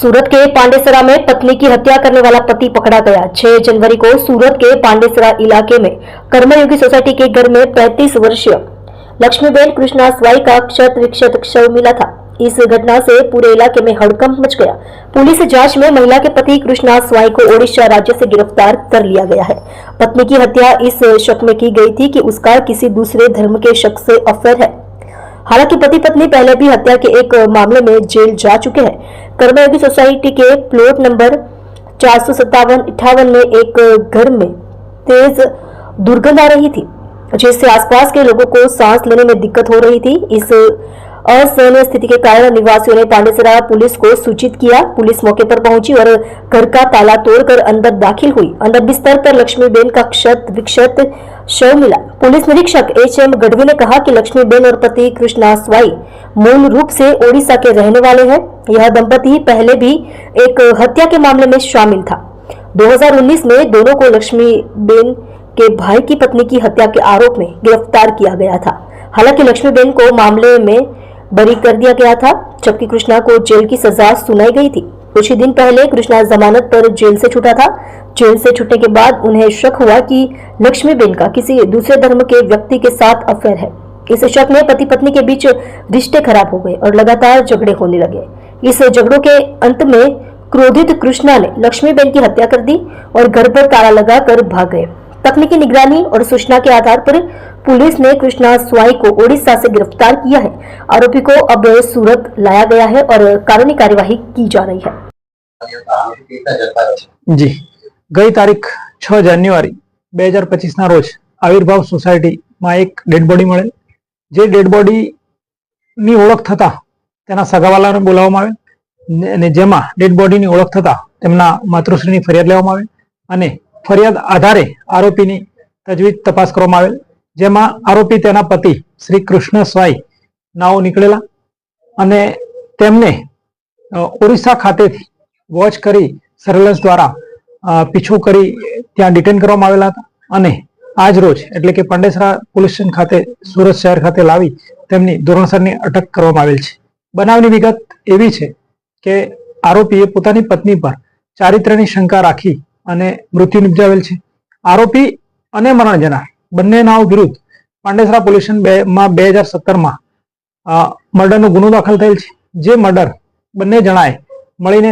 सूरत के पांडेसरा में पत्नी की हत्या करने वाला पति पकड़ा गया। 6 जनवरी को सूरत के पांडेसरा इलाके में कर्मयोगी सोसाइटी के घर में 35 वर्षीय लक्ष्मीबेन कृष्णा स्वाई का क्षत विक्षत शव मिला था। इस घटना से पूरे इलाके में हड़कंप मच गया। पुलिस जांच में महिला के पति कृष्णा स्वाई को ओडिशा राज्य से गिरफ्तार कर लिया गया है। पत्नी की हत्या इस शक में की गई थी कि उसका किसी दूसरे धर्म के शख्स से अफेयर है। हालांकि पति पत्नी पहले भी हत्या के एक मामले में जेल जा चुके हैं। कर्मयोगी सोसाइटी के प्लॉट नंबर 457-58 में एक घर में तेज दुर्गंध आ रही थी, जिससे आसपास के लोगों को सांस लेने में दिक्कत हो रही थी। इस असहनीय स्थिति के कारण निवासियों ने पांडेसरा पुलिस को सूचित किया। पुलिस मौके पर पहुंची और घर का ताला तोड़कर अंदर दाखिल हुई। अंदर बिस्तर पर लक्ष्मीबेन का क्षत विक्षत शव मिला। पुलिस निरीक्षक HM गढ़वी ने कहा कि लक्ष्मीबेन और पति कृष्णा स्वाई मूल रूप से ओडिशा के रहने वाले हैं। यह दंपति पहले भी एक हत्या के मामले में शामिल था। 2019 में दोनों को लक्ष्मीबेन के भाई की पत्नी की हत्या के आरोप में गिरफ्तार किया गया था। हालांकि लक्ष्मीबेन को मामले में बरी कर दिया गया था, जबकि कृष्णा को जेल की सजा सुनाई गई थी। कुछ ही दिन पहले कृष्णा जमानत पर जेल से छूटा था। जेल से छूटने के बाद उन्हें शक हुआ कि लक्ष्मीबेन का किसी दूसरे धर्म के व्यक्ति के साथ अफेयर है। इस शक में पति पत्नी के बीच रिश्ते खराब हो गए और लगातार झगड़े होने लगे। इस झगड़ों के अंत में क्रोधित कृष्णा ने लक्ष्मीबेन की हत्या कर दी और घर पर ताला लगाकर भाग गए। तकनीकी निगरानी और सूचना के आधार पर पुलिस ने कृष्णा स्वाई को ओडिशा से गिरफ्तार किया है। आरोपी को अब सूरत लाया गया है और कानूनी कार्यवाही की जा रही है। जी, गई तारीख 6 जान्युआरी 2025 ना रोज आविर्भाव सोसायटी में एक डेड बॉडी મળેલ। જે डेड बॉडी ની ઓળખ થતા તેના સગાવાલાને બોલાવવામાં આવેલ અને જેમાં डेड बॉडी ની ઓળખ થતા તેમના માતૃશ્રીની ફરિયાદ લેવામાં આવેલ અને ફરિયાદ આધારે આરોપીની તજવીજ તપાસ કરવામાં આવેલ, જેમાં આરોપી તેના પતિ શ્રી કૃષ્ણ સ્વાઈ નાઓ નીકળેલા અને તેમને ઓરિસ્સા ખાતેથી વોચ કરી સર્વેલન્સ દ્વારા પીછો કરી ત્યાં डिटेन કરવામાં આવેલા હતા અને આજ રોજ એટલે કે પાંડેસરા પોલીસ સ્ટેશન ખાતે સુરત શહેર ખાતે લાવી તેમની ધોરણસરની અટક કરવામાં આવેલ છે। બનાવની વિગત એવી છે કે આરોપીએ પોતાની પત્ની પર ચારિત્ર્યની શંકા રાખી અને મૃત્યુ નિપજાવેલ છે। આરોપી અને મરણ જનાર બંનેના વિરુદ્ધ પાંડેસરા પોલીસ સ્ટેશનમાં 2017 મર્ડરનો ગુનો દાખલ થયેલ છે। જે મર્ડર બંને જણાએ મળીને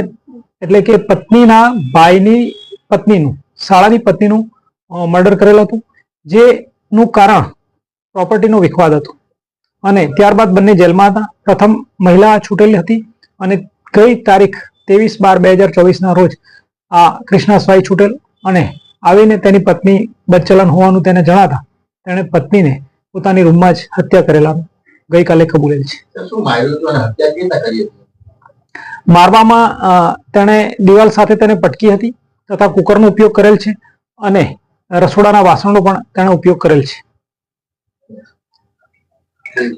એટલે કે પત્નીના ભાઈની પત્નીનું શાળાની પત્નીનું મર્ડર કરેલ હતું, જેનું કારણ પ્રોપર્ટીનો વિખવાદ હતો અને ત્યારબાદ બંને જેલમાં હતા। પ્રથમ મહિલા છૂટેલી હતી અને ગઈ તારીખ 23/12/2024 ના રોજ આ કૃષ્ણા સ્વાઈ છૂટેલ અને આવીને તેની પત્ની બદચલન હોવાનું તેને જણાતા તેણે પત્નીને પોતાની રૂમમાં જ હત્યા કરેલા ગઈકાલે કબૂલેલ છે। મારવામાં તેણે દિવાલ સાથે તેને પટકી હતી તથા કુકરનો ઉપયોગ કરેલ છે અને રસોડાના વાસણનો પણ તેણે ઉપયોગ કરેલ છે।